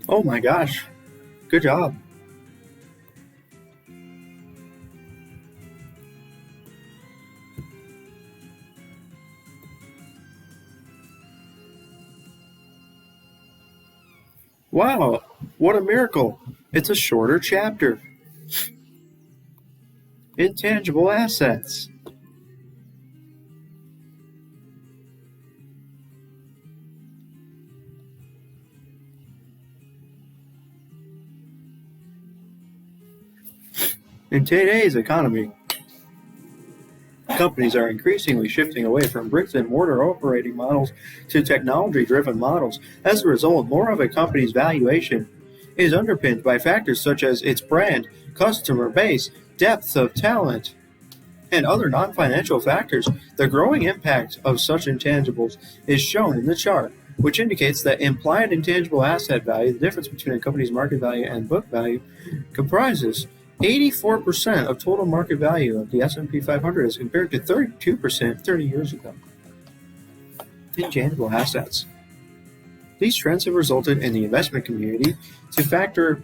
Oh my gosh. Good job. Wow, what a miracle. It's a shorter chapter. Intangible assets. In today's economy, companies are increasingly shifting away from bricks and mortar operating models to technology driven models. As a result, more of a company's valuation is underpinned by factors such as its brand, customer base, depth of talent, and other non financial factors. The growing impact of such intangibles is shown in the chart, which indicates that implied intangible asset value, the difference between a company's market value and book value, comprises 84% of total market value of the S&P 500 as compared to 32% 30 years ago. Intangible assets. These trends have resulted in the investment community to factor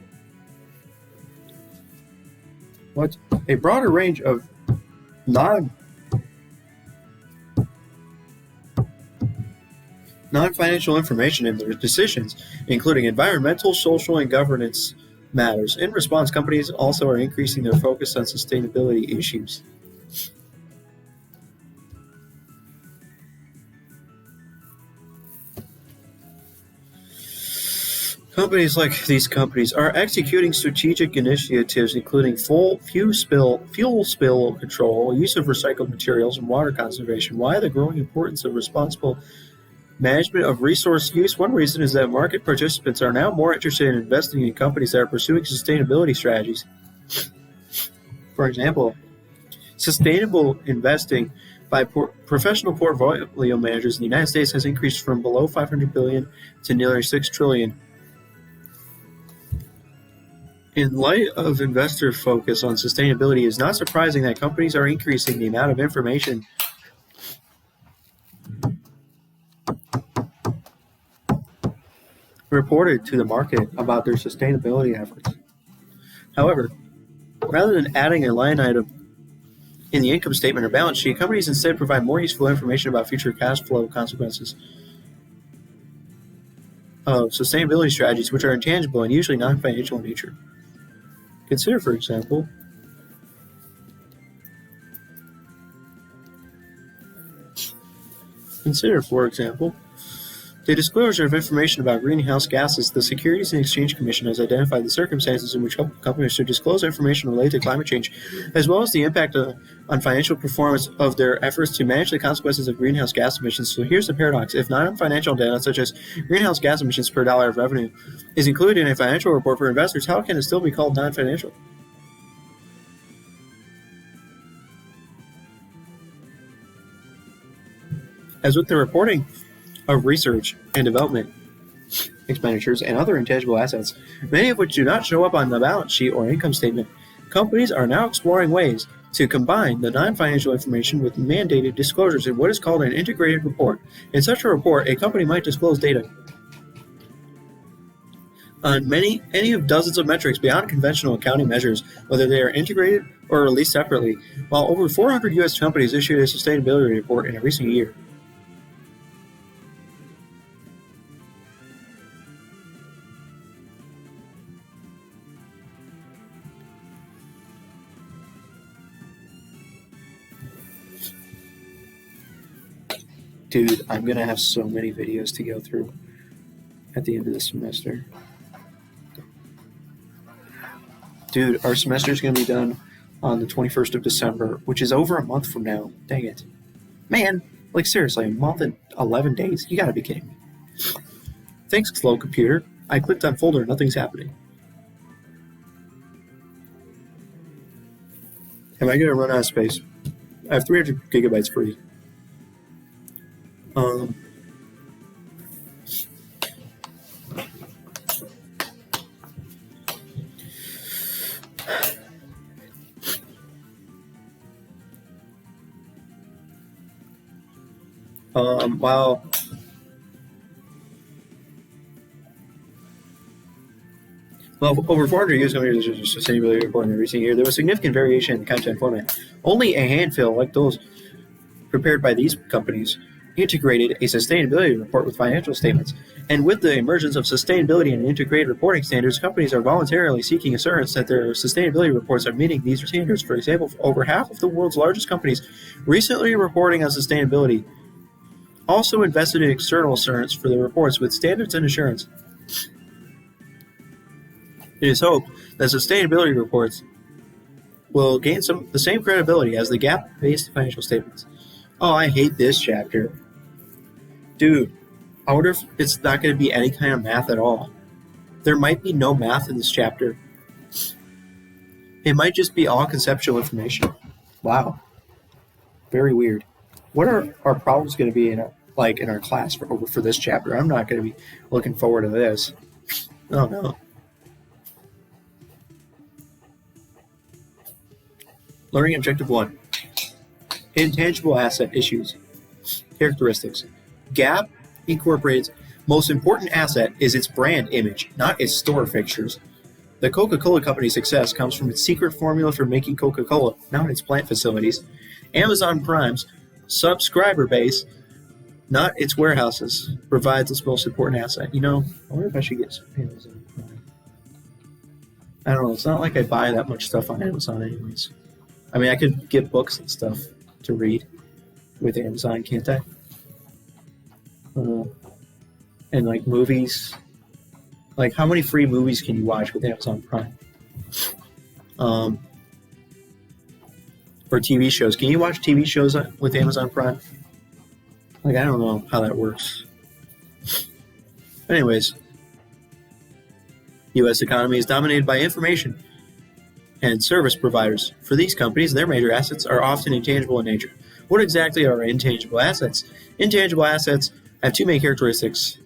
a broader range of non-financial information in their decisions, including environmental, social, and governance matters. In response, companies also are increasing their focus on sustainability issues. Companies like these companies are executing strategic initiatives including fuel spill control, use of recycled materials, and water conservation. Why the growing importance of responsible management of resource use? One reason is that market participants are now more interested in investing in companies that are pursuing sustainability strategies. For example, sustainable investing by professional portfolio managers in the United States has increased from below $500 billion to nearly $6 trillion. In light of investor focus on sustainability, it is not surprising that companies are increasing the amount of information reported to the market about their sustainability efforts. However, rather than adding a line item in the income statement or balance sheet, companies instead provide more useful information about future cash flow consequences of sustainability strategies, which are intangible and usually non-financial in nature. Consider, for example, the disclosure of information about greenhouse gases. The Securities and Exchange Commission has identified the circumstances in which companies should disclose information related to climate change, as well as the impact on financial performance of their efforts to manage the consequences of greenhouse gas emissions. So here's the paradox. If non-financial data, such as greenhouse gas emissions per dollar of revenue, is included in a financial report for investors, how can it still be called non-financial? As with the reporting of research and development expenditures and other intangible assets, many of which do not show up on the balance sheet or income statement, companies are now exploring ways to combine the non-financial information with mandated disclosures in what is called an integrated report. In such a report, a company might disclose data on any of dozens of metrics beyond conventional accounting measures, whether they are integrated or released separately, while over 400 U.S. companies issued a sustainability report in a recent year. Dude, I'm going to have so many videos to go through at the end of the semester. Dude, our semester is going to be done on the 21st of December, which is over a month from now. Dang it. Man, like seriously, a month and 11 days? You gotta be kidding me. Thanks, slow computer. I clicked on folder, nothing's happening. Am I going to run out of space? I have 300 gigabytes free. Wow. Well, over 400 U.S. companies are sustainability reporting every single year. There was significant variation in content format. Only a handful, like those prepared by these companies, integrated a sustainability report with financial statements. And with the emergence of sustainability and integrated reporting standards, companies are voluntarily seeking assurance that their sustainability reports are meeting these standards. For example, over half of the world's largest companies recently reporting on sustainability also invested in external assurance for their reports with standards and assurance. It is hoped that sustainability reports will gain the same credibility as the GAAP-based financial statements. Oh, I hate this chapter. Dude, I wonder if it's not going to be any kind of math at all. There might be no math in this chapter. It might just be all conceptual information. Wow. Very weird. What are our problems going to be in our class for this chapter? I'm not going to be looking forward to this. Oh, no. Learning Objective 1. Intangible asset issues. Characteristics. GAAP Incorporated's most important asset is its brand image, not its store fixtures. The Coca-Cola Company's success comes from its secret formula for making Coca-Cola, not its plant facilities. Amazon Prime's subscriber base, not its warehouses, provides its most important asset. You know, I wonder if I should get some Amazon Prime. I don't know. It's not like I buy that much stuff on Amazon anyways. I mean, I could get books and stuff to read with Amazon, can't I? And like movies. Like, how many free movies can you watch with Amazon Prime? Or TV shows. Can you watch TV shows with Amazon Prime? Like, I don't know how that works. Anyways, U.S. economy is dominated by information and service providers. For these companies, their major assets are often intangible in nature. What exactly are intangible assets? Intangible assets have two main characteristics.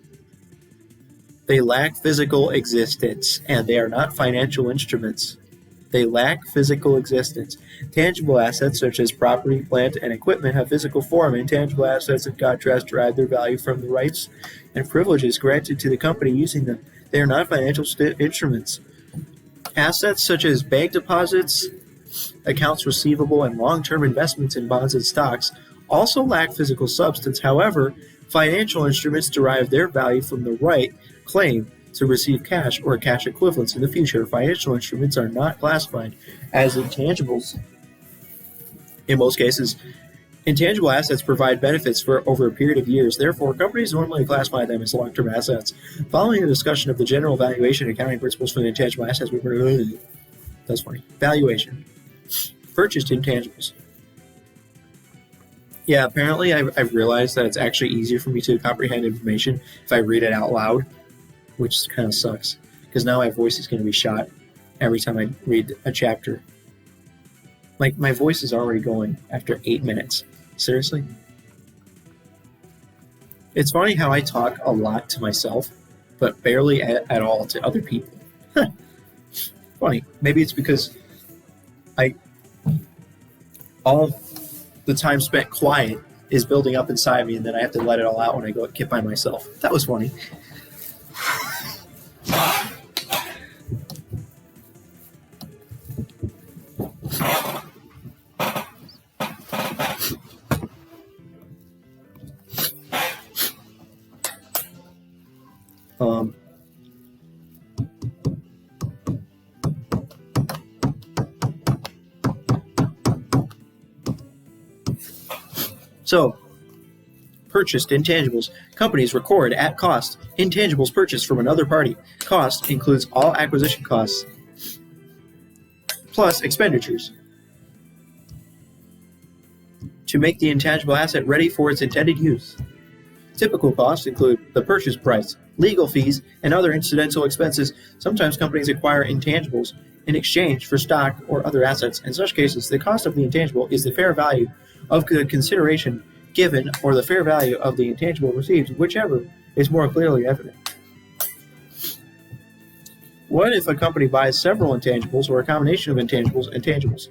They lack physical existence, and they are not financial instruments. They lack physical existence. Tangible assets, such as property, plant, and equipment, have physical form. Intangible assets, in contrast, derive their value from the rights and privileges granted to the company using them. They are not financial instruments. Assets such as bank deposits, accounts receivable, and long-term investments in bonds and stocks also lack physical substance. However, financial instruments derive their value from the right claim to receive cash or cash equivalents in the future. Financial instruments are not classified as intangibles. In most cases, intangible assets provide benefits for over a period of years. Therefore, companies normally classify them as long-term assets. Following a discussion of the general valuation accounting principles for the intangible assets, that's funny. Valuation. Purchased intangibles. Yeah, apparently I've realized that it's actually easier for me to comprehend information if I read it out loud, which kind of sucks, because now my voice is going to be shot every time I read a chapter. Like, my voice is already going after 8 minutes. Seriously? It's funny how I talk a lot to myself, but barely at all to other people. Funny. Maybe it's because all the time spent quiet is building up inside me, and then I have to let it all out when I go get by myself. That was funny. So, purchased intangibles. Companies record at cost intangibles purchased from another party. Cost includes all acquisition costs, plus expenditures, to make the intangible asset ready for its intended use. Typical costs include the purchase price, legal fees, and other incidental expenses. Sometimes companies acquire intangibles in exchange for stock or other assets. In such cases, the cost of the intangible is the fair value of the consideration given or the fair value of the intangible received, whichever is more clearly evident. What if a company buys several intangibles or a combination of intangibles and tangibles?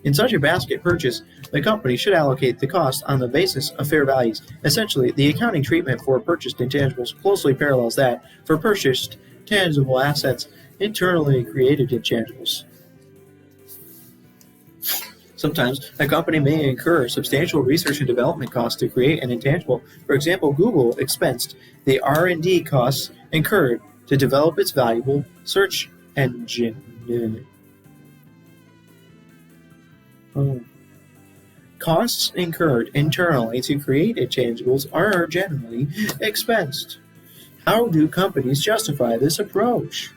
In such a basket purchase, the company should allocate the cost on the basis of fair values. Essentially, the accounting treatment for purchased intangibles closely parallels that for purchased tangible assets, internally created intangibles. Sometimes a company may incur substantial research and development costs to create an intangible. For example, Google expensed the R&D costs incurred to develop its valuable search engine. Costs incurred internally to create intangibles are generally expensed. How do companies justify this approach?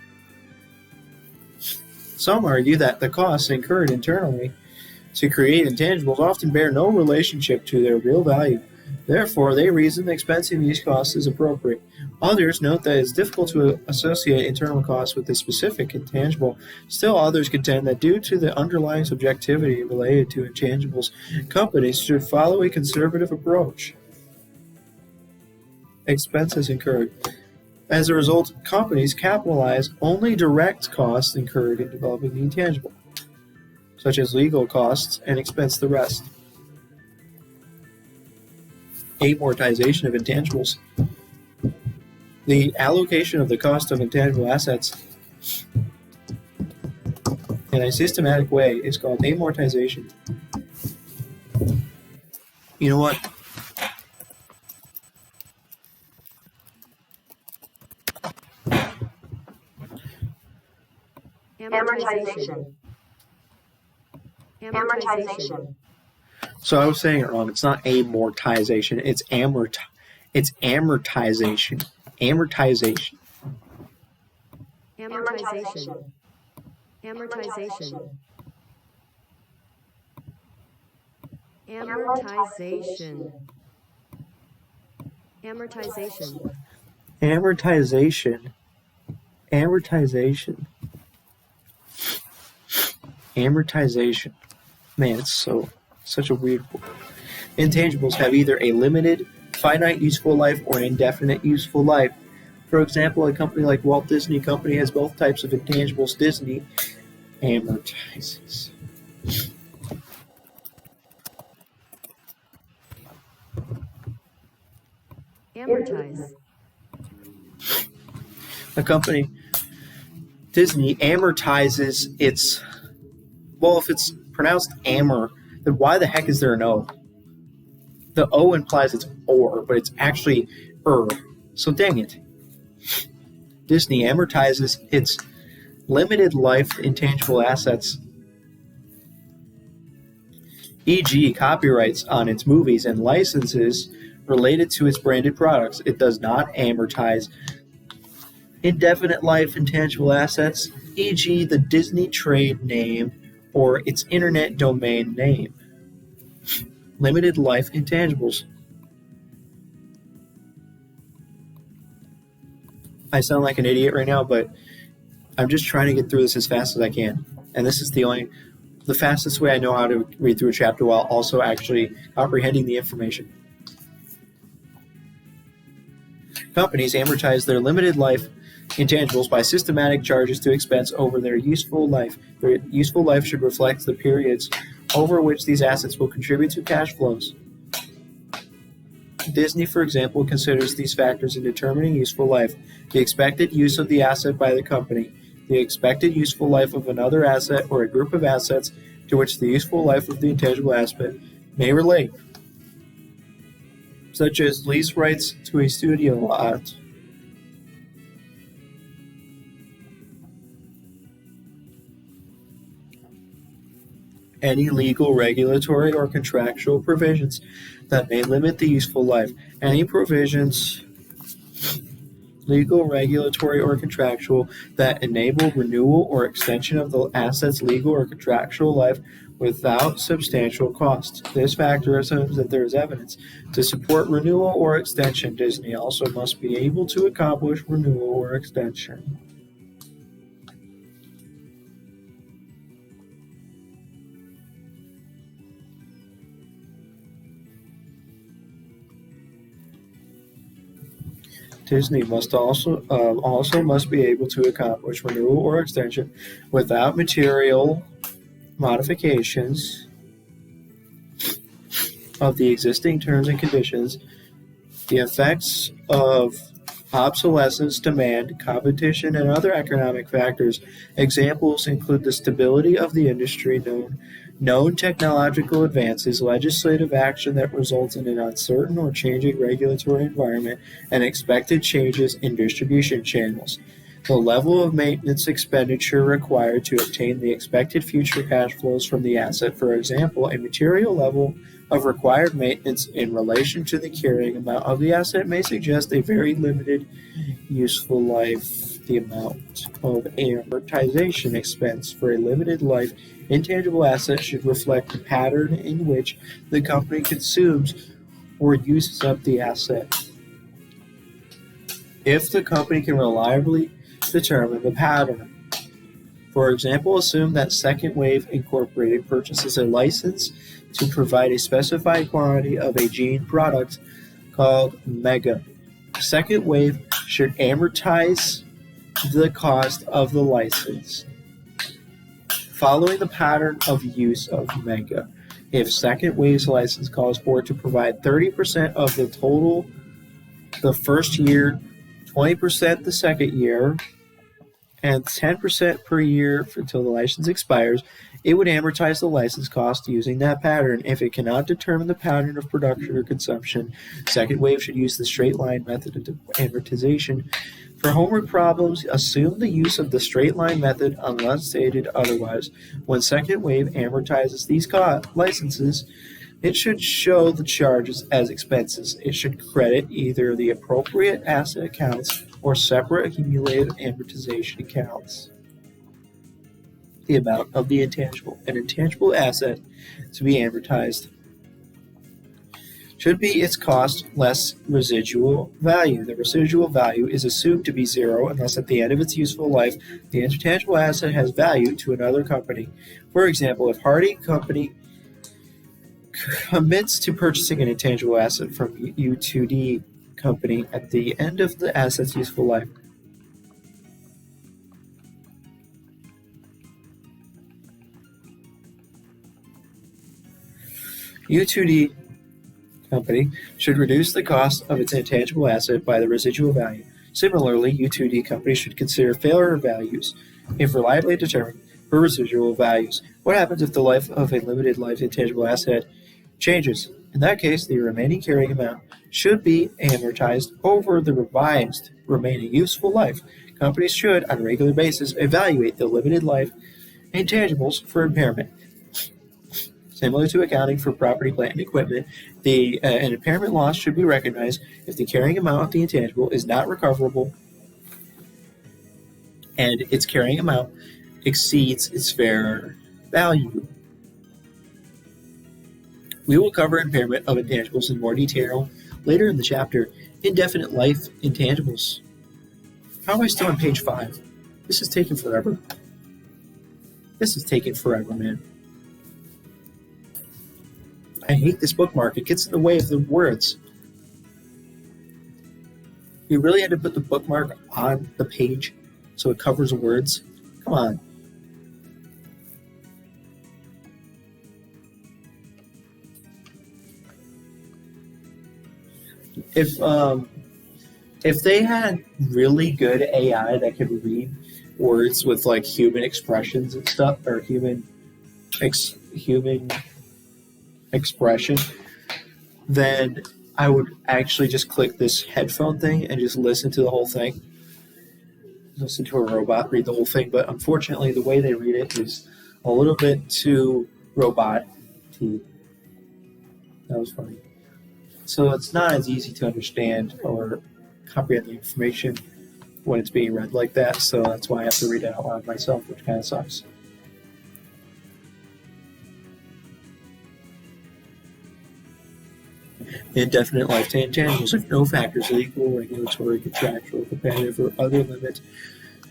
Some argue that the costs incurred internally to create intangibles often bear no relationship to their real value. Therefore, they reason expensing these costs is appropriate. Others note that it is difficult to associate internal costs with a specific intangible. Still, others contend that due to the underlying subjectivity related to intangibles, companies should follow a conservative approach. Expenses incurred. As a result, companies capitalize only direct costs incurred in developing the intangible, such as legal costs, and expense the rest. Amortization of intangibles. The allocation of the cost of intangible assets in a systematic way is called amortization. You know what? Amortization. So I was saying it wrong. It's not amortization. It's It's amortization. Amortization. Amortization. Amortization. Amortization. Amortization. Amortization. Amortization. Amortization. Man, it's such a weird word. Intangibles have either a limited, finite useful life or an indefinite useful life. For example, a company like Walt Disney Company has both types of intangibles. Disney amortizes. Amortize. A company, Disney, amortizes its, well, if it's pronounced amor, then why the heck is there an O? The O implies it's or, but it's actually so dang it. Disney amortizes its limited life intangible assets, e.g. copyrights on its movies and licenses related to its branded products. It does not amortize indefinite life intangible assets, e.g. the Disney trade name or its internet domain name. Limited life intangibles. I sound like an idiot right now, but I'm just trying to get through this as fast as I can. And this is the fastest way I know how to read through a chapter while also actually comprehending the information. Companies amortize their limited life intangibles by systematic charges to expense over their useful life. Their useful life should reflect the periods over which these assets will contribute to cash flows. Disney, for example, considers these factors in determining useful life: the expected use of the asset by the company, the expected useful life of another asset or a group of assets to which the useful life of the intangible asset may relate, such as lease rights to a studio lot. Any legal, regulatory, or contractual provisions that may limit the useful life. Any provisions, legal, regulatory, or contractual, that enable renewal or extension of the asset's legal or contractual life without substantial cost. This factor assumes that there is evidence to support renewal or extension. Disney also must be able to accomplish renewal or extension. Disney must also must be able to accomplish renewal or extension without material modifications of the existing terms and conditions. The effects of obsolescence, demand, competition, and other economic factors. Examples include the stability of the industry, known technological advances, legislative action that results in an uncertain or changing regulatory environment, and expected changes in distribution channels. The level of maintenance expenditure required to obtain the expected future cash flows from the asset. For example, a material level of required maintenance in relation to the carrying amount of the asset may suggest a very limited useful life. The amount of amortization expense for a limited life intangible asset should reflect the pattern in which the company consumes or uses up the asset. If the company can reliably determine the pattern. For example, assume that Second Wave Incorporated purchases a license to provide a specified quantity of a gene product called Mega. Second Wave should amortize the cost of the license following the pattern of use of Mega. If Second Wave's license calls for it to provide 30% of the total the first year, 20% the second year, and 10% per year until the license expires, it would amortize the license cost using that pattern. If it cannot determine the pattern of production or consumption, Second Wave should use the straight line method of amortization. For homework problems, assume the use of the straight line method unless stated otherwise. When Second Wave amortizes these licenses, it should show the charges as expenses. It should credit either the appropriate asset accounts or separate accumulated amortization accounts. The amount of the intangible. An intangible asset to be amortized should be its cost less residual value. The residual value is assumed to be zero unless at the end of its useful life, the intangible asset has value to another company. For example, if Hardy Company commits to purchasing an intangible asset from U2D Company at the end of the asset's useful life, U2D Company should reduce the cost of its intangible asset by the residual value. Similarly, U2D Company should consider failure values if reliably determined for residual values. What happens if the life of a limited life intangible asset changes? In that case, the remaining carrying amount should be amortized over the revised remaining useful life. Companies should, on a regular basis, evaluate the limited life intangibles for impairment. Similar to accounting for property, plant, and equipment, an impairment loss should be recognized if the carrying amount of the intangible is not recoverable and its carrying amount exceeds its fair value. We will cover impairment of intangibles in more detail later in the chapter, Indefinite Life Intangibles. How am I still on page 5? This is taking forever. Man. I hate this bookmark. It gets in the way of the words. You really had to put the bookmark on the page so it covers words? Come on. If they had really good AI that could read words with like human expressions and stuff, or human expression, then I would actually just click this headphone thing and just listen to the whole thing. Listen to a robot read the whole thing, but unfortunately the way they read it is a little bit too robot-y. That was funny. So it's not as easy to understand or comprehend the information when it's being read like that, so that's why I have to read it out loud myself, which kind of sucks. Indefinite lifetime intangibles. If no factors are equal, regulatory, contractual, competitive, or other limits,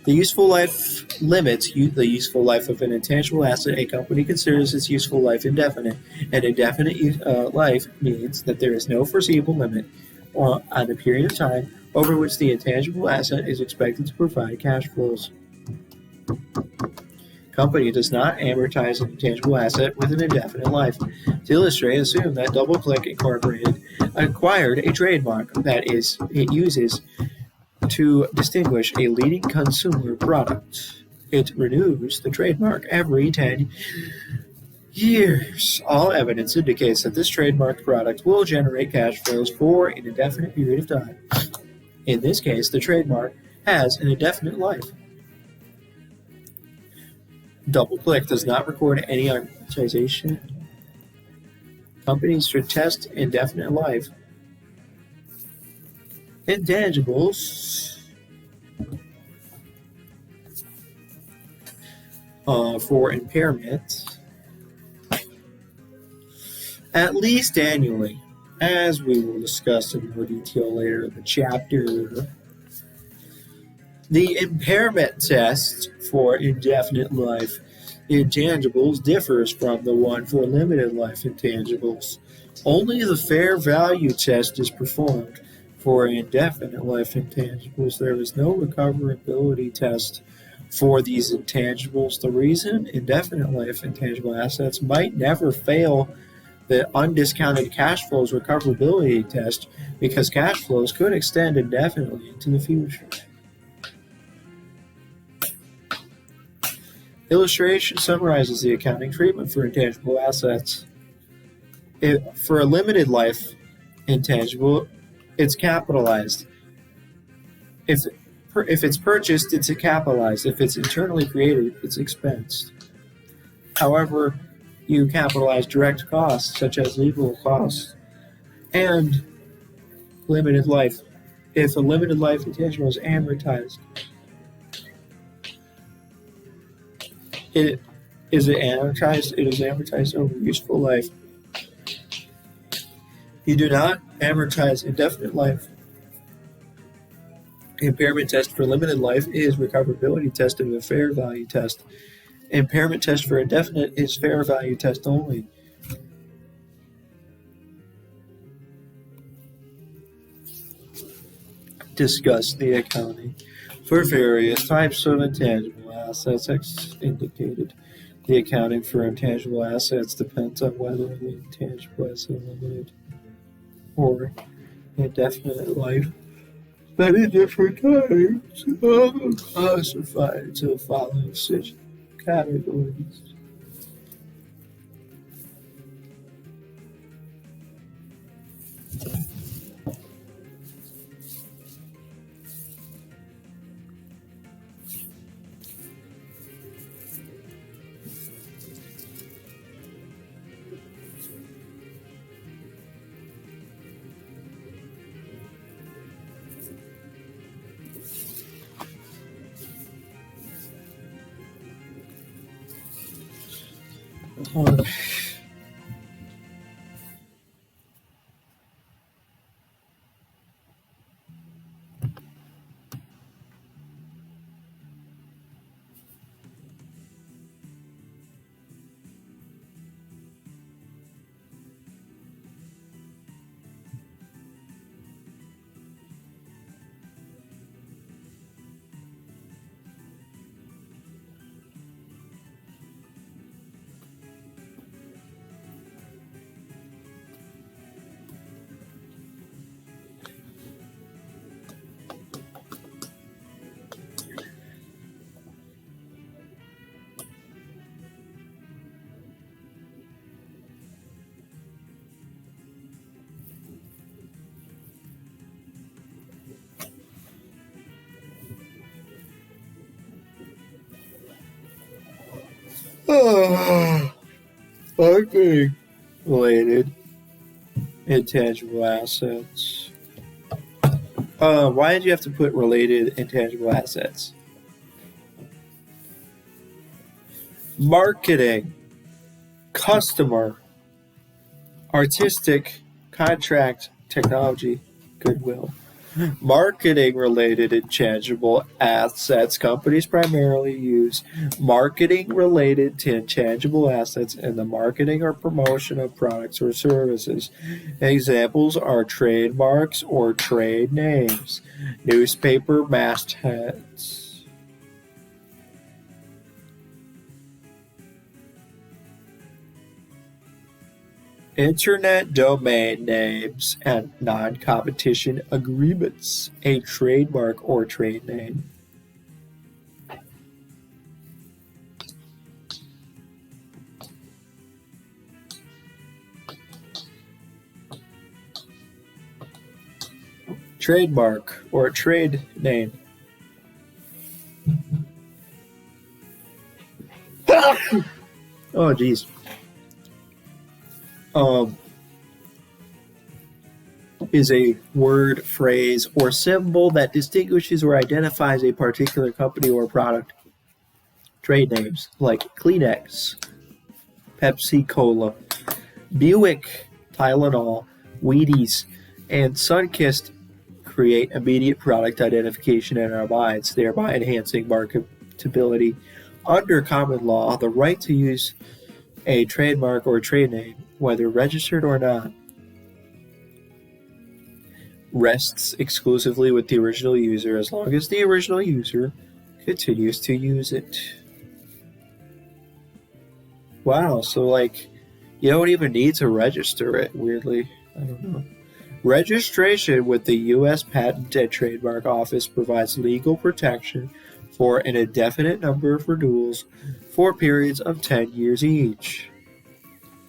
the useful life limits the useful life of an intangible asset. A company considers its useful life indefinite. An indefinite life means that there is no foreseeable limit on the period of time over which the intangible asset is expected to provide cash flows. Company does not amortize an intangible asset with an indefinite life. To illustrate, assume that DoubleClick Incorporated acquired a trademark that it uses to distinguish a leading consumer product. It renews the trademark every 10 years. All evidence indicates that this trademarked product will generate cash flows for an indefinite period of time. In this case, the trademark has an indefinite life. DoubleClick does not record any amortization. Companies should test indefinite life intangibles for impairment at least annually, as we will discuss in more detail later in the chapter. The impairment test for indefinite life intangibles differs from the one for limited life intangibles. Only the fair value test is performed for indefinite life intangibles. There is no recoverability test for these intangibles. The reason indefinite life intangible assets might never fail the undiscounted cash flows recoverability test because cash flows could extend indefinitely into the future. Illustration summarizes the accounting treatment for intangible assets. For a limited life intangible, it's capitalized. If it's purchased, it's capitalized. If it's internally created, it's expensed. However, you capitalize direct costs such as legal costs and limited life. If a limited life intangible is amortized, it is amortized over useful life. You do not amortize indefinite life. Impairment test for limited life is recoverability test of a fair value test. Impairment test for indefinite is fair value test only. Discuss the accounting for various types of intangible assets as indicated. The accounting for intangible assets depends on whether the intangible has a limited or indefinite life. Many different types are classified into the following six categories. Marketing related intangible assets. Why did you have to put related intangible assets? Marketing, customer, artistic, contract, technology, goodwill. Marketing related intangible assets. Companies primarily use marketing related to intangible assets in the marketing or promotion of products or services. Examples are trademarks or trade names, newspaper mastheads. Internet domain names and non-competition agreements, a trademark or trade name. Trademark or trade name. Oh, geez. Is a word, phrase, or symbol that distinguishes or identifies a particular company or product. Trade names like Kleenex, Pepsi Cola, Buick, Tylenol, Wheaties, and Sunkist create immediate product identification in our minds, thereby enhancing marketability. Under common law, the right to use a trademark or trade name, whether registered or not, rests exclusively with the original user as long as the original user continues to use it. Wow, so like you don't even need to register it, weirdly. I don't know. Registration with the U.S. Patent and Trademark Office provides legal protection for an indefinite number of renewals for periods of 10 years each.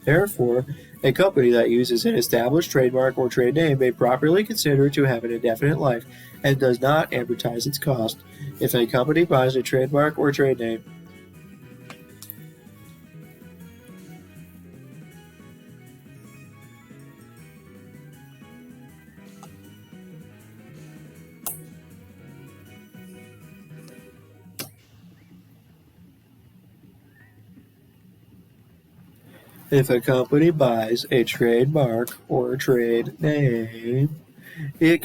Therefore, a company that uses an established trademark or trade name may properly consider to have an indefinite life and does not amortize its cost. If a company buys a trademark or trade name, if a company buys a trademark or trade name, it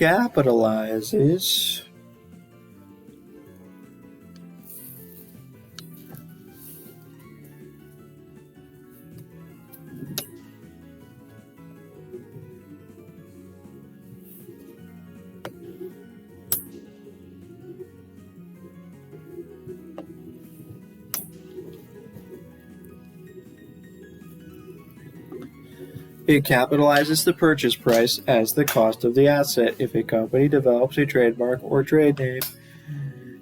capitalizes the purchase price as the cost of the asset. If a company develops a trademark or trade name,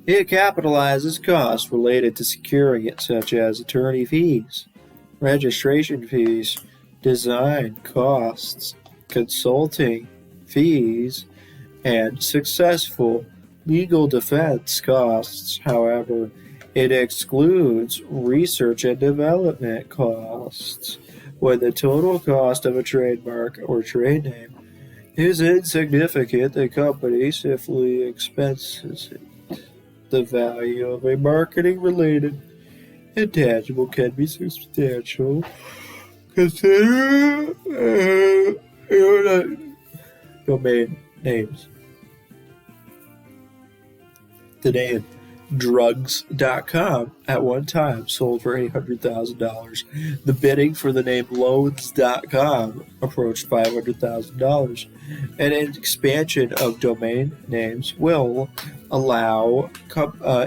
it capitalizes costs related to securing it, such as attorney fees, registration fees, design costs, consulting fees, and successful legal defense costs. However, it excludes research and development costs. When the total cost of a trademark or trade name is insignificant, the company simply expenses it. The value of a marketing-related intangible can be substantial. Consider domain names. The name drugs.com at one time sold for $800,000. The bidding for the name loans.com approached $500,000. And an expansion of domain names will allow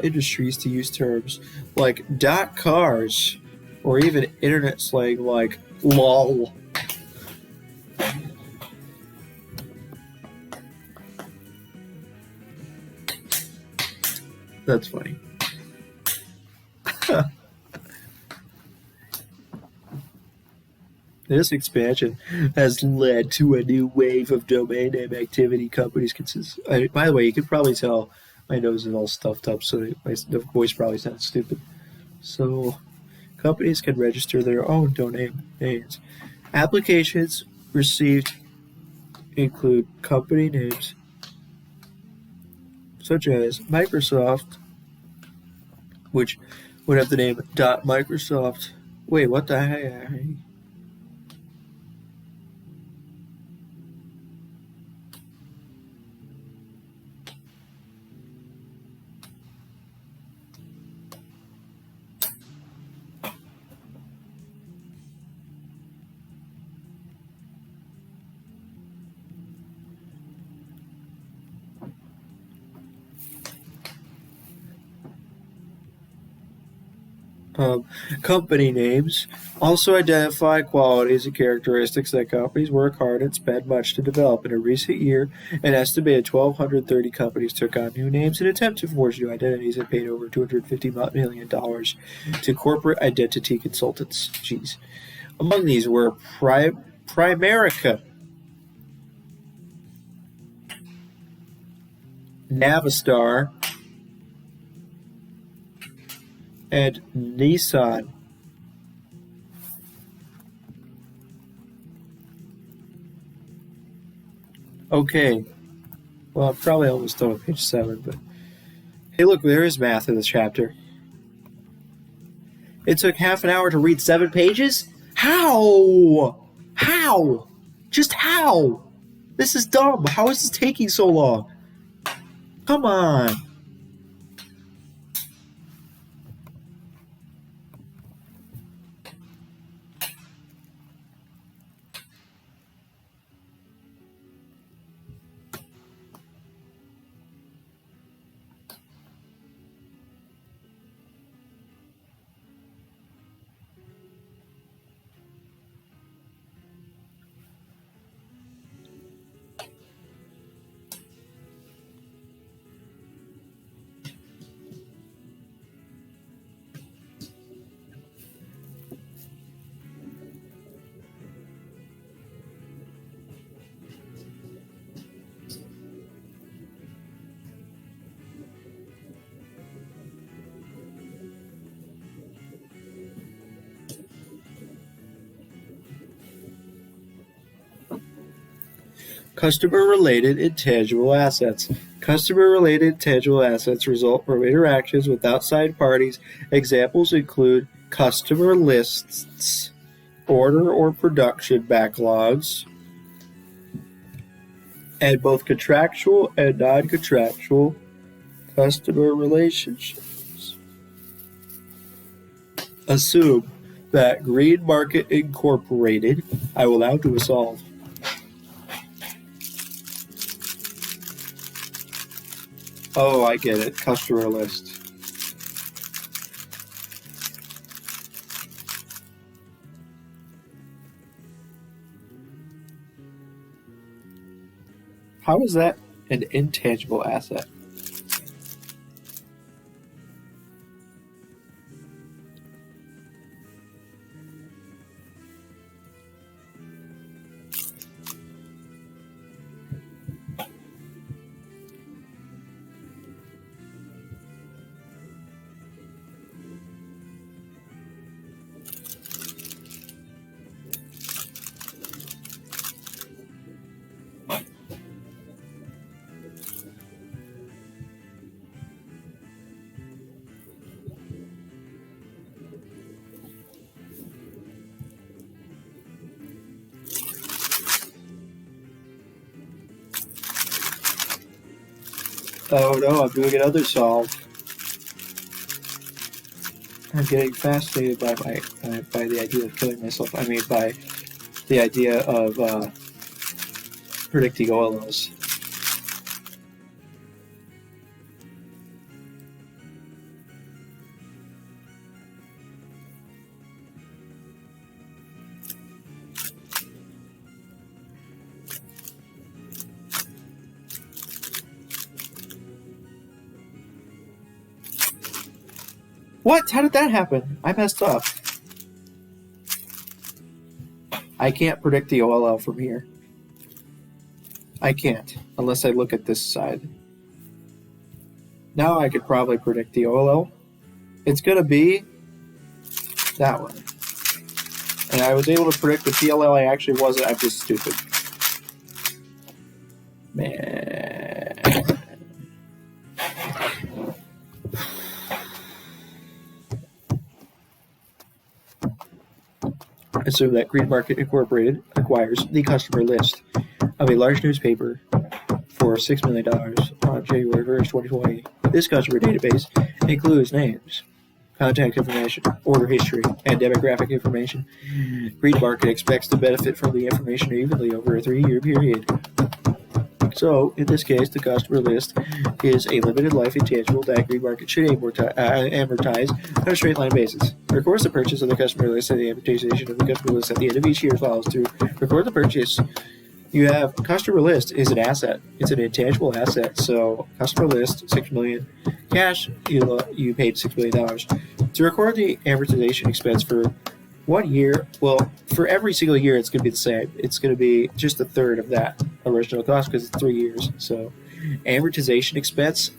industries to use terms like .cars or even internet slang like lol. That's funny. This expansion has led to a new wave of domain name activity. Companies by the way, you can probably tell my nose is all stuffed up, so the voice probably sounds stupid. So, companies can register their own domain names. Applications received include company names such as Microsoft, which would have the name .Microsoft. Wait, what the heck? Company names also identify qualities and characteristics that companies work hard and spend much to develop. In a recent year, an estimated 1,230 companies took on new names in an attempt to forge new identities and paid over $250 million to corporate identity consultants. Jeez. Among these were Primerica, Navistar, and Nissan. Okay. Well, I'm probably almost done with page 7, but hey, look, there is math in this chapter. It took half an hour to read 7 pages? How? How? Just how? This is dumb. How is this taking so long? Come on. Customer-related intangible assets. Customer-related intangible assets result from interactions with outside parties. Examples include customer lists, order or production backlogs, and both contractual and non-contractual customer relationships. Assume that Green Market Incorporated, I will now do a solve. Oh, I get it. Customer list. How is that an intangible asset? Oh no, I'm doing another solve. I'm getting fascinated by the idea of killing myself. I mean, by the idea of predicting oils. What? How did that happen? I messed up. I can't predict the OLL from here. I can't, unless I look at this side. Now I could probably predict the OLL. It's going to be that one. And I was able to predict the PLL. I actually wasn't. I'm just stupid. Man. Assume that Green Market Incorporated acquires the customer list of a large newspaper for $6 million on January 1st, 2020. This customer database includes names, contact information, order history, and demographic information. Green Market expects to benefit from the information evenly over a 3-year period. So, in this case, the customer list is a limited life intangible that Green Market should amortize on a straight line basis. Records the purchase of the customer list and the amortization of the customer list at the end of each year follows to record the purchase. You have customer list is an asset. It's an intangible asset. So customer list, $6 million. Cash, you paid $6 million. To record the amortization expense for 1 year, well, for every single year, it's going to be the same. It's going to be just a third of that original cost because it's 3 years. So amortization expense,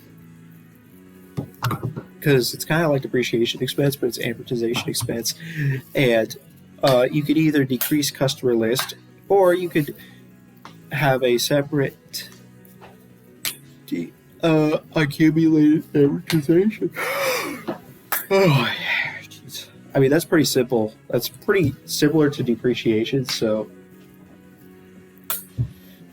because it's kind of like depreciation expense, but it's amortization expense. And you could either decrease customer list or you could have a separate accumulated amortization. Oh, geez. I mean, that's pretty simple. That's pretty similar to depreciation. So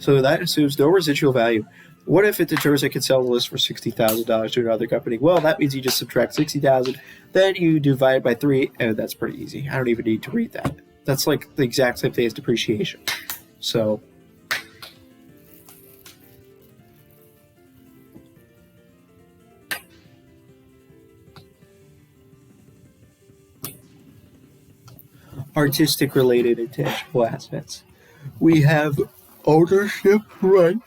that assumes no residual value. What if it determines it can sell the list for $60,000 to another company? Well, that means you just subtract $60,000, then you divide by 3, and that's pretty easy. I don't even need to read that. That's like the exact same thing as depreciation. So artistic related intangible assets. We have ownership rights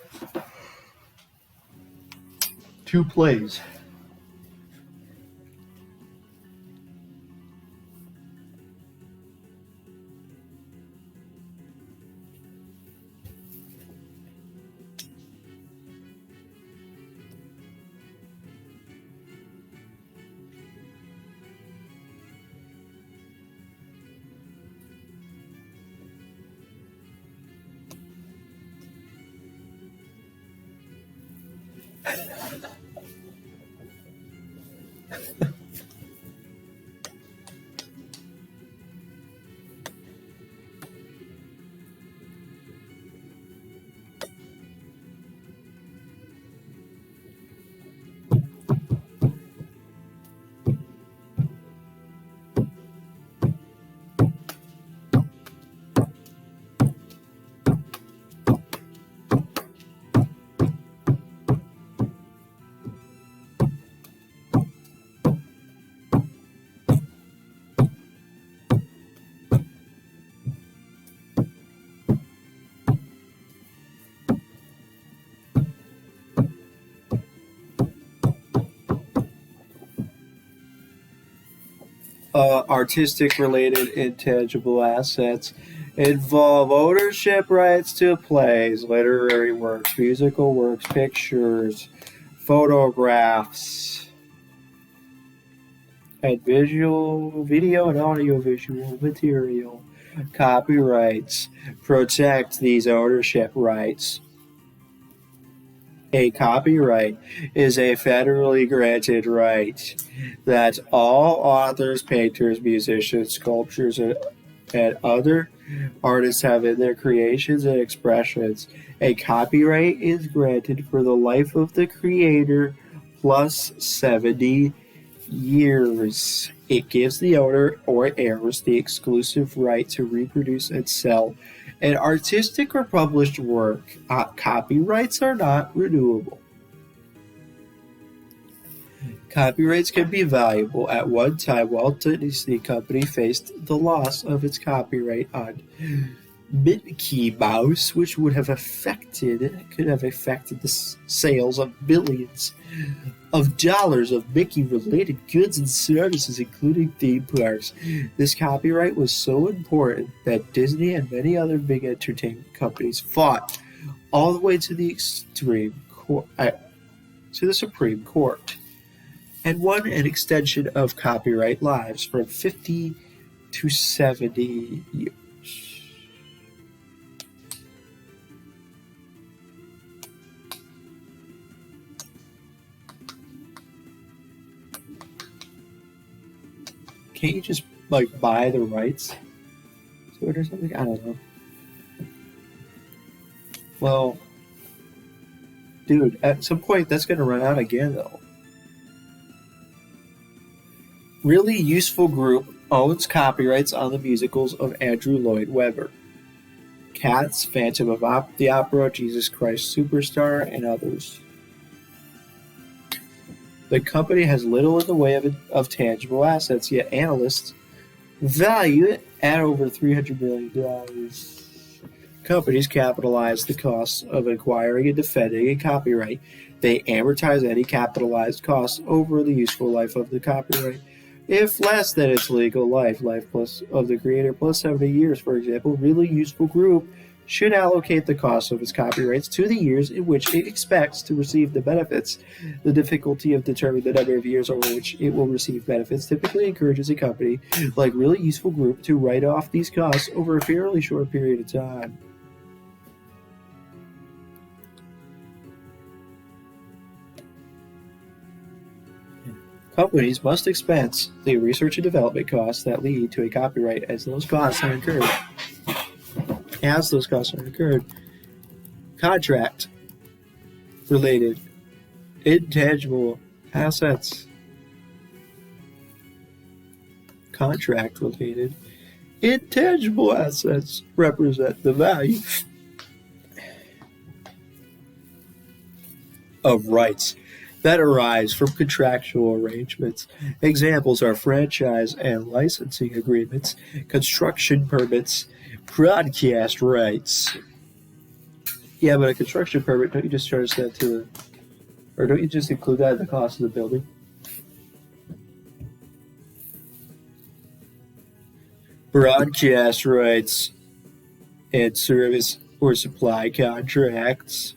to plays. Artistic related intangible assets involve ownership rights to plays, literary works, musical works, pictures, photographs, and video and audiovisual material. Copyrights protect these ownership rights. A copyright is a federally granted right that all authors, painters, musicians, sculptors, and other artists have in their creations and expressions. A copyright is granted for the life of the creator plus 70 years. It gives the owner or heirs the exclusive right to reproduce and sell an artistic or published work. Copyrights are not renewable. Copyrights can be valuable. At one time, Walt Disney Company faced the loss of its copyright on Mickey Mouse, which could have affected the sales of billions of dollars of Mickey-related goods and services, including theme parks. This copyright was so important that Disney and many other big entertainment companies fought all the way to the Supreme Court, and won an extension of copyright lives from 50 to 70 years. Can't you just buy the rights to it or something? I don't know. Well, dude, at some point that's going to run out again, though. Really Useful Group owns copyrights on the musicals of Andrew Lloyd Webber. Cats, Phantom of the Opera, Jesus Christ Superstar, and others. The company has little in the way of tangible assets, yet analysts value it at over $300 million. Companies capitalize the costs of acquiring and defending a copyright. They amortize any capitalized costs over the useful life of the copyright. If less than its legal life plus of the creator plus 70 years, for example, really useful group should allocate the cost of its copyrights to the years in which it expects to receive the benefits. The difficulty of determining the number of years over which it will receive benefits typically encourages a company like Really Useful Group to write off these costs over a fairly short period of time. Companies must expense the research and development costs that lead to a copyright as those costs are incurred. Contract-related intangible assets. Contract-related intangible assets represent the value of rights that arise from contractual arrangements. Examples are franchise and licensing agreements, construction permits, broadcast rights. Yeah, but a construction permit, don't you just charge that to or don't you just include that in the cost of the building? Broadcast rights and service or supply contracts.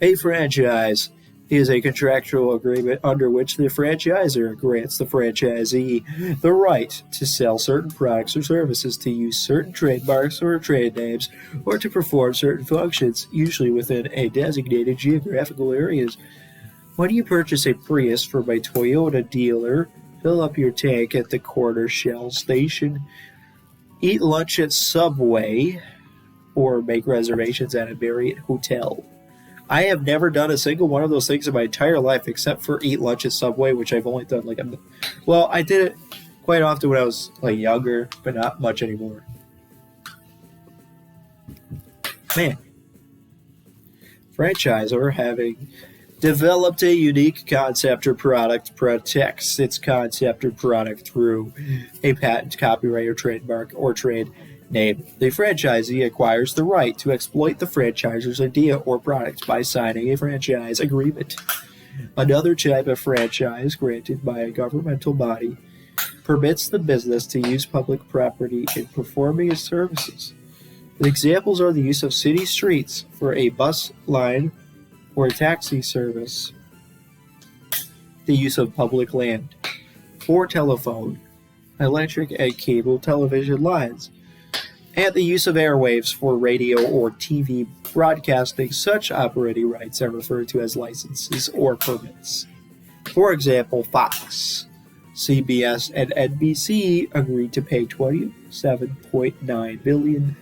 A franchise is a contractual agreement under which the franchisor grants the franchisee the right to sell certain products or services, to use certain trademarks or trade names, or to perform certain functions, usually within a designated geographical areas. When you purchase a Prius from a Toyota dealer, fill up your tank at the corner Shell station, eat lunch at Subway, or make reservations at a Marriott hotel. I have never done a single one of those things in my entire life except for eat lunch at Subway, which I've only done I did it quite often when I was younger, but not much anymore. Man. Franchisor, having developed a unique concept or product, protects its concept or product through a patent, copyright, or trademark or trade name. The franchisee acquires the right to exploit the franchisor's idea or product by signing a franchise agreement. Another type of franchise granted by a governmental body permits the business to use public property in performing its services. Examples are the use of city streets for a bus line or a taxi service, the use of public land for telephone, electric and cable television lines, and the use of airwaves for radio or TV broadcasting. Such operating rights are referred to as licenses or permits. For example, Fox, CBS, and NBC agreed to pay $27.9 billion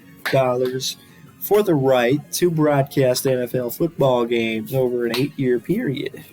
for the right to broadcast NFL football games over an 8-year period.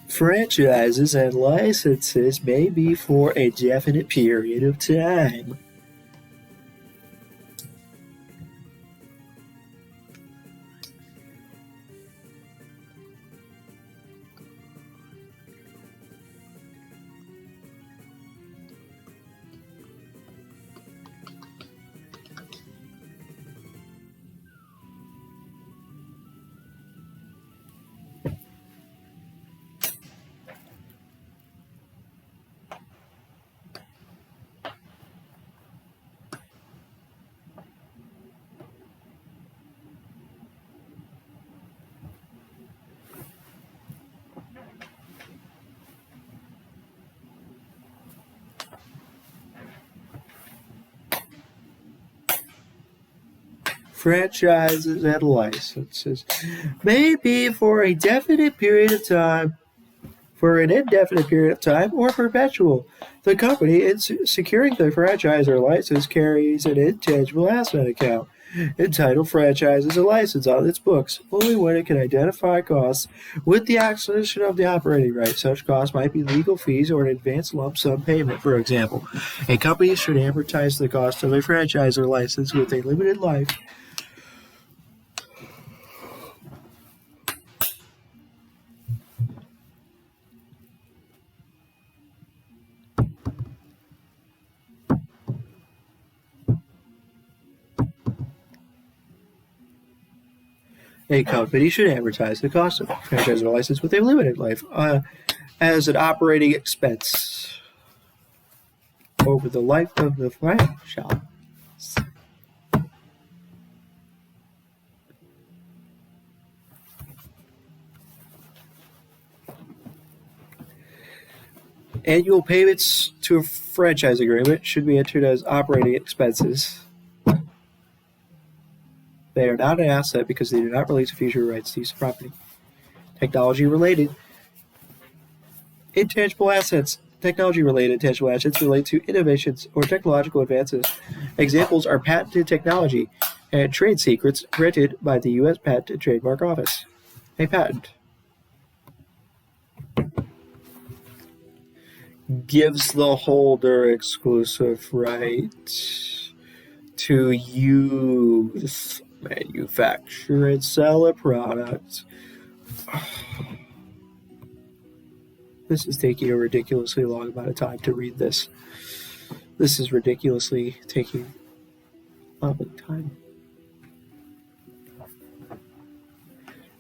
Franchises and licenses may be for a definite period of time. franchises and licenses may be for a definite period of time, for an indefinite period of time, or perpetual. The company, in securing the franchise or license, carries an intangible asset account entitled franchises and license on its books only when it can identify costs with the acquisition of the operating right. Such costs might be legal fees or an advance lump sum payment, for example. A company should amortize the cost of a franchise or license with a limited life. A company should advertise the cost of a franchise or license with a limited life as an operating expense over the life of the franchise. Annual payments to a franchise agreement should be entered as operating expenses. They are not an asset because they do not relate to future rights to use of property. Technology-related intangible assets. Technology-related intangible assets relate to innovations or technological advances. Examples are patented technology and trade secrets granted by the U.S. Patent and Trademark Office. A patent gives the holder exclusive right to use, manufacture, and sell a product. This is taking a ridiculously long amount of time to read this. This is ridiculously taking a lot of time.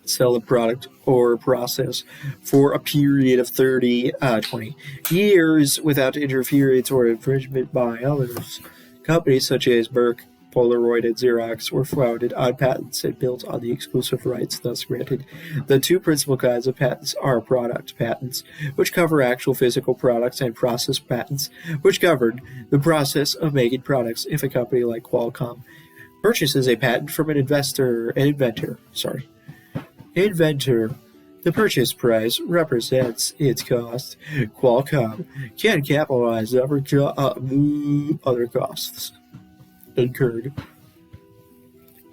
Sell a product or process for a period of 20 years without interference or infringement by others. Companies such as Merck, Polaroid, and Xerox were founded on patents and built on the exclusive rights thus granted. The two principal kinds of patents are product patents, which cover actual physical products, and process patents, which govern the process of making products. If a company like Qualcomm purchases a patent from an inventor, the purchase price represents its cost. Qualcomm can capitalize other costs incurred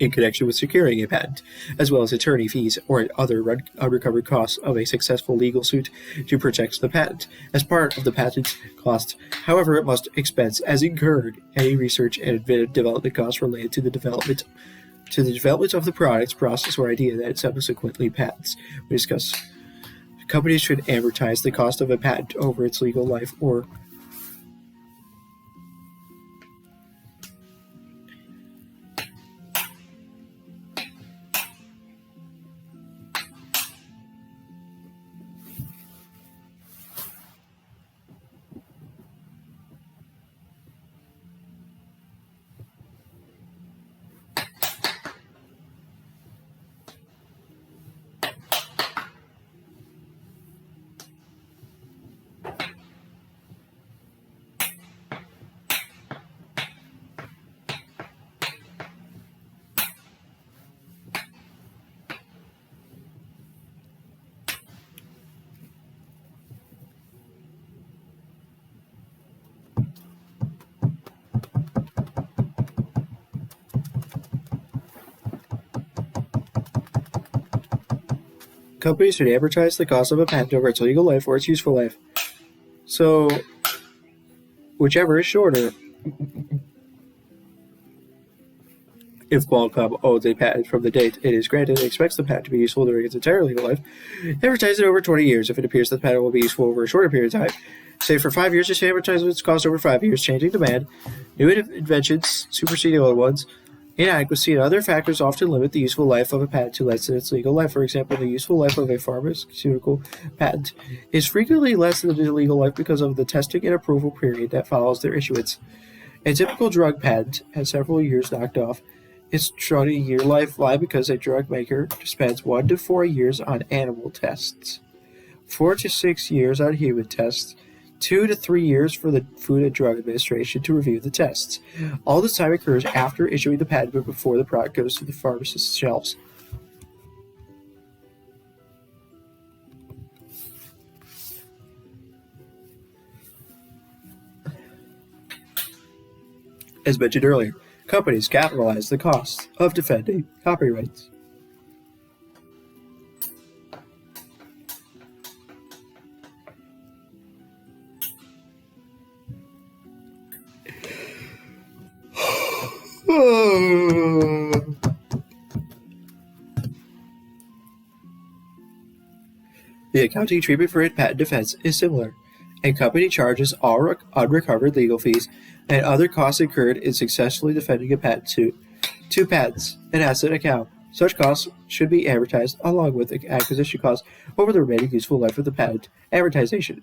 in connection with securing a patent, as well as attorney fees or other unrecovered costs of a successful legal suit to protect the patent. As part of the patent cost, however, it must expense as incurred any research and development costs related to the development of the product, process, or idea that it subsequently patents. We discuss companies should amortize the cost of a patent over its legal life or companies should advertise the cost of a patent over its legal life or its useful life. So, whichever is shorter. If Qualcomm owns a patent from the date it is granted and expects the patent to be useful during its entire legal life, advertise it over 20 years. If it appears that the patent will be useful over a shorter period of time, say for 5 years, just advertise its cost over 5 years, changing demand. New inventions superseding old ones. Inadequacy and other factors often limit the useful life of a patent to less than its legal life. For example, the useful life of a pharmaceutical patent is frequently less than the legal life because of the testing and approval period that follows their issuance. A typical drug patent has several years knocked off its 20-year life. Why? Because a drug maker spends 1 to 4 years on animal tests, 4 to 6 years on human tests, 2 to 3 years for the Food and Drug Administration to review the tests. All this time occurs after issuing the patent but before the product goes to the pharmacist's shelves. As mentioned earlier, companies capitalize the costs of defending copyrights. The accounting treatment for a patent defense is similar. A company charges all unrecovered legal fees and other costs incurred in successfully defending a patent suit to patents and asset account. Such costs should be amortized along with the acquisition costs over the remaining useful life of the patent. Amortization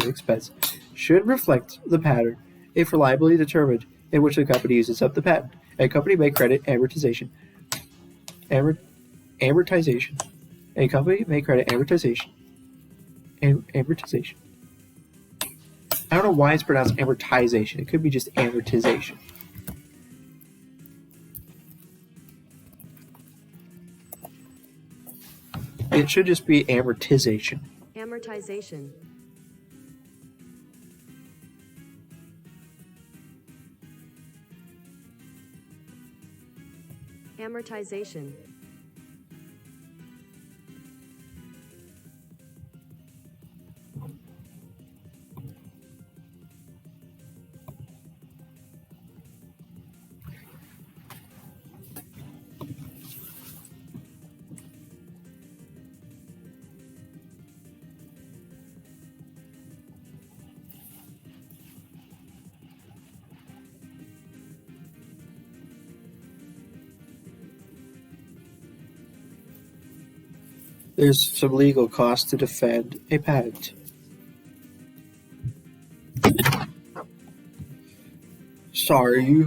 expense should reflect the pattern if reliably determined in which the company uses up the patent. A company may credit amortization. A company may credit amortization. Amortization. I don't know why it's pronounced amortization. It could be just amortization. It should just be amortization. Amortization. Amortization. There's some legal costs to defend a patent. Sorry.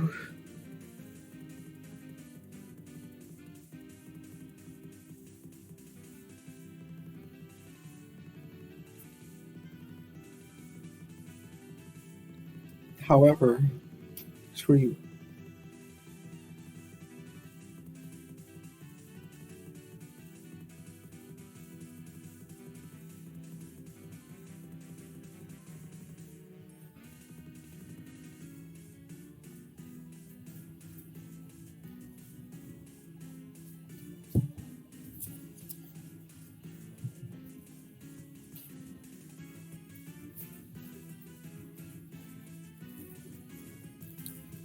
However, screw you.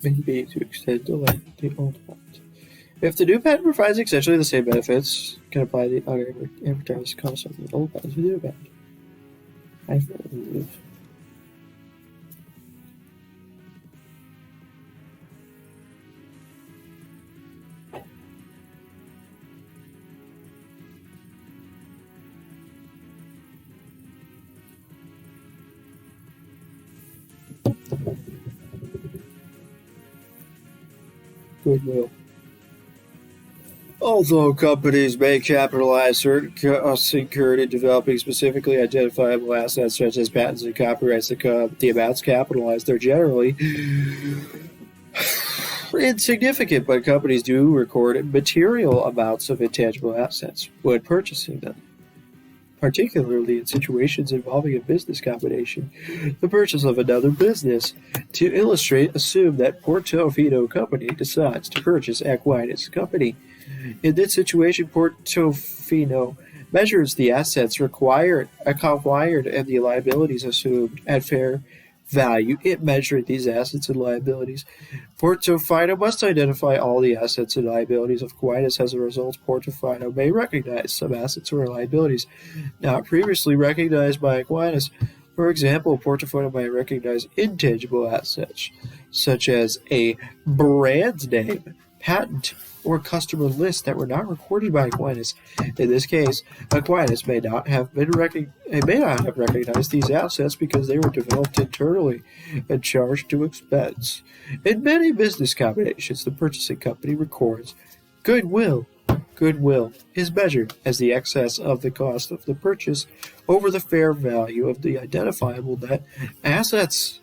Maybe to extend the length of the old patent. If the new patent provides essentially the same benefits, can apply the unadvertised concept of the old patent to the new patent. I believe. Goodwill. Although companies may capitalize certain costs incurred in developing specifically identifiable assets such as patents and copyrights, the amounts capitalized are generally insignificant, but companies do record material amounts of intangible assets when purchasing them, particularly in situations involving a business combination, the purchase of another business. To illustrate, assume that Portofino Company decides to purchase Aquinas Company. In this situation, Portofino measures the assets acquired and the liabilities assumed at fair value. It measured these assets and liabilities. Portofino must identify all the assets and liabilities of Aquinas. As a result, Portofino may recognize some assets or liabilities not previously recognized by Aquinas. For example, Portofino may recognize intangible assets, such as a brand name, patent, or customer list that were not recorded by Aquinas. In this case, Aquinas may not have recognized these assets because they were developed internally and charged to expense. In many business combinations, the purchasing company records goodwill goodwill is measured as the excess of the cost of the purchase over the fair value of the identifiable net assets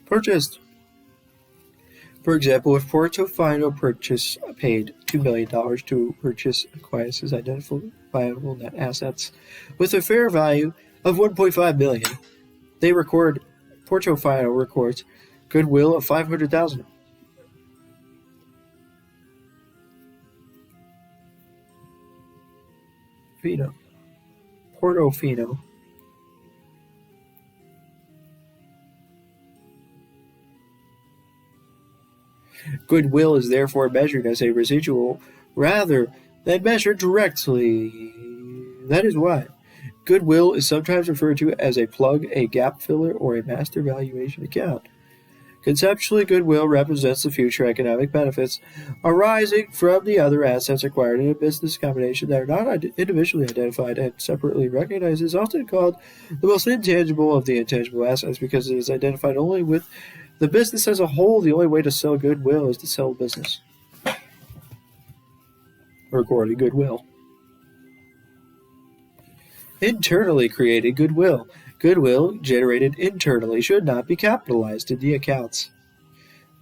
purchased. For example, if Portofino purchase paid $2 million to purchase Aquinas' identifiable net assets with a fair value of $1.5 million, Portofino records goodwill of $500,000. Portofino. Goodwill is therefore measured as a residual rather than measured directly. That is why goodwill is sometimes referred to as a plug, a gap filler, or a master valuation account. Conceptually, goodwill represents the future economic benefits arising from the other assets acquired in a business combination that are not individually identified and separately recognized. It is often called the most intangible of the intangible assets because it is identified only with the business as a whole. The only way to sell goodwill is to sell business. Recorded goodwill. Internally created goodwill. Goodwill generated internally should not be capitalized in the accounts.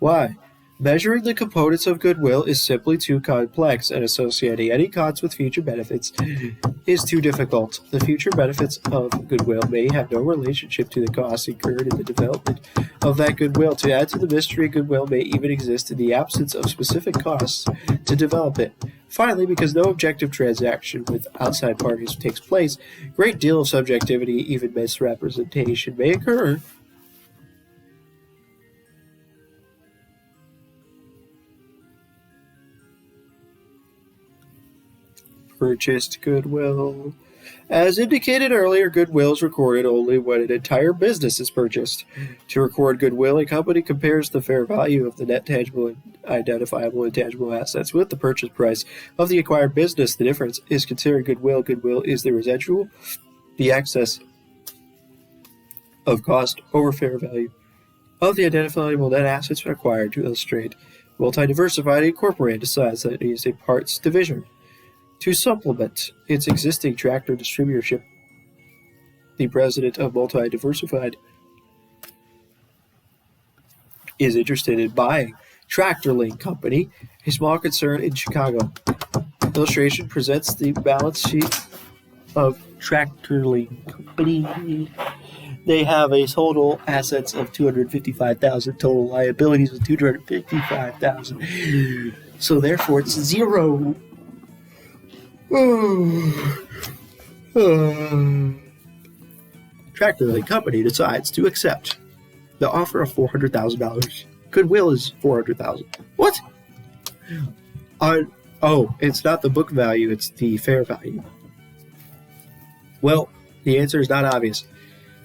Why? Measuring the components of goodwill is simply too complex, and associating any costs with future benefits is too difficult. The future benefits of goodwill may have no relationship to the costs incurred in the development of that goodwill. To add to the mystery, goodwill may even exist in the absence of specific costs to develop it. Finally, because no objective transaction with outside parties takes place, a great deal of subjectivity, even misrepresentation, may occur. Purchased goodwill. As indicated earlier, goodwill is recorded only when an entire business is purchased. To record goodwill, a company compares the fair value of the net tangible and identifiable intangible assets with the purchase price of the acquired business. The difference is considered goodwill. Goodwill is the residual, the excess of cost over fair value of the identifiable net assets acquired. To illustrate, Multi-Diversified Incorporated decides that it is a parts division to supplement its existing tractor distributorship. The president of Multi-Diversified is interested in buying TractorLink Company, a small concern in Chicago. Illustration presents the balance sheet of TractorLink Company. They have a total assets of $255,000, total liabilities of $255,000. So therefore, it's zero. TractorLink Company decides to accept the offer of $400,000. Goodwill is $400,000. What? It's not the book value; it's the fair value. Well, the answer is not obvious.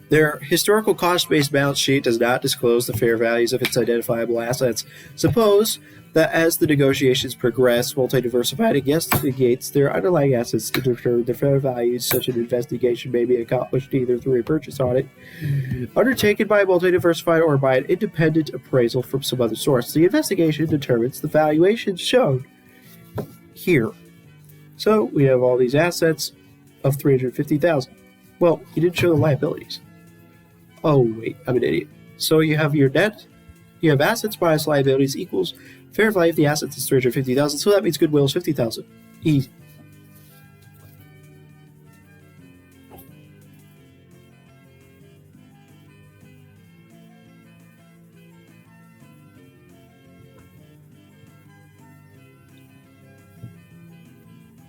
Their historical cost-based balance sheet does not disclose the fair values of its identifiable assets. Suppose that as the negotiations progress, Multi-Diversified investigates their underlying assets to determine their fair values. Such an investigation may be accomplished either through a purchase audit undertaken by Multi-Diversified or by an independent appraisal from some other source. The investigation determines the valuations shown here. So we have all these assets of $350,000. Well, you didn't show the liabilities. Oh, wait, I'm an idiot. So you have your debt, you have assets minus liabilities equals fair value of the assets is $350,000, so that means goodwill is $50,000. Easy.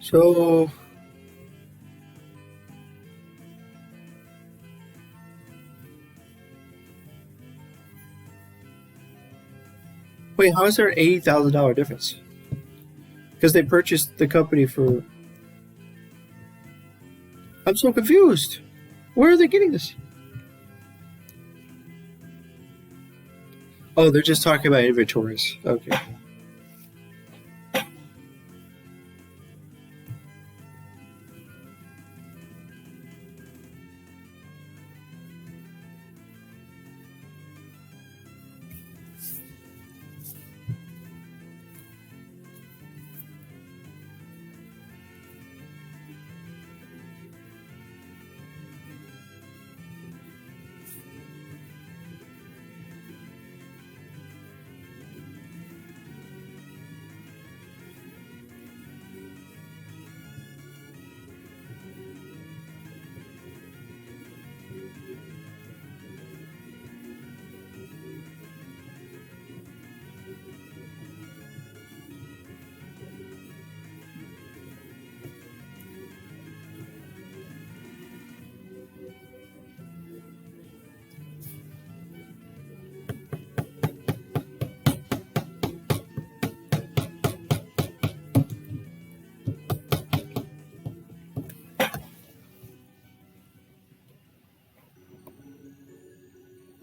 So wait, how is there an $80,000 difference? Because they purchased the company for... I'm so confused. Where are they getting this? Oh, they're just talking about inventories. Okay.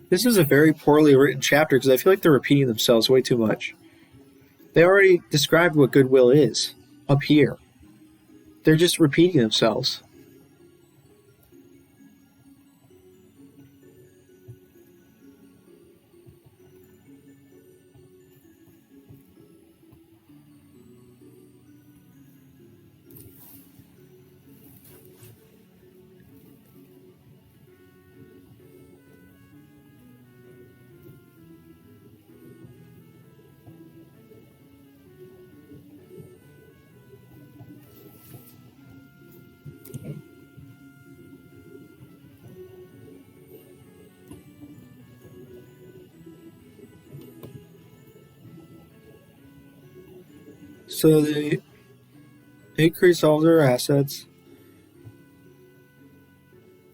This is a very poorly written chapter because I feel like they're repeating themselves way too much. They already described what goodwill is up here. They're just repeating themselves. So they increase all their assets.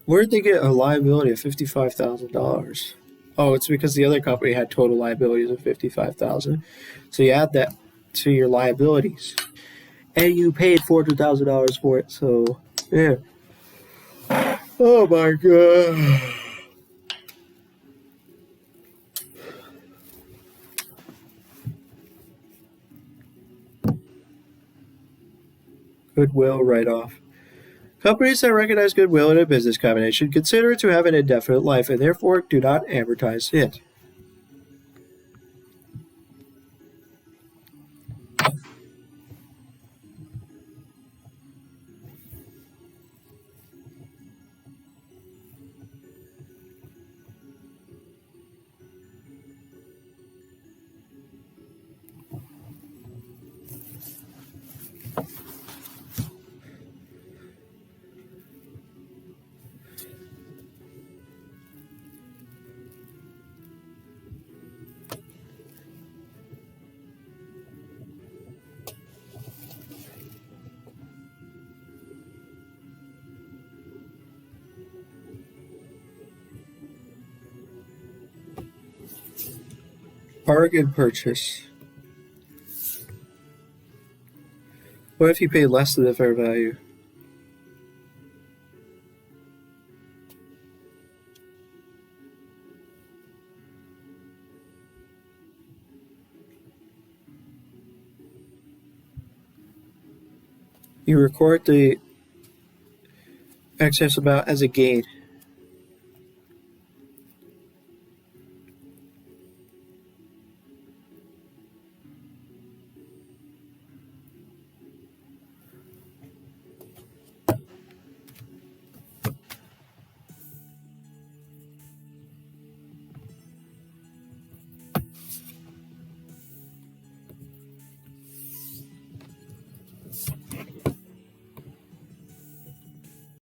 Where did they get a liability of $55,000? Oh, it's because the other company had total liabilities of $55,000. So you add that to your liabilities, and you paid $400,000 for it. So yeah. Oh my god. Goodwill write-off. Companies that recognize goodwill in a business combination consider it to have an indefinite life and therefore do not amortize it. Bargain purchase. What if you pay less than the fair value? You record the excess amount as a gain.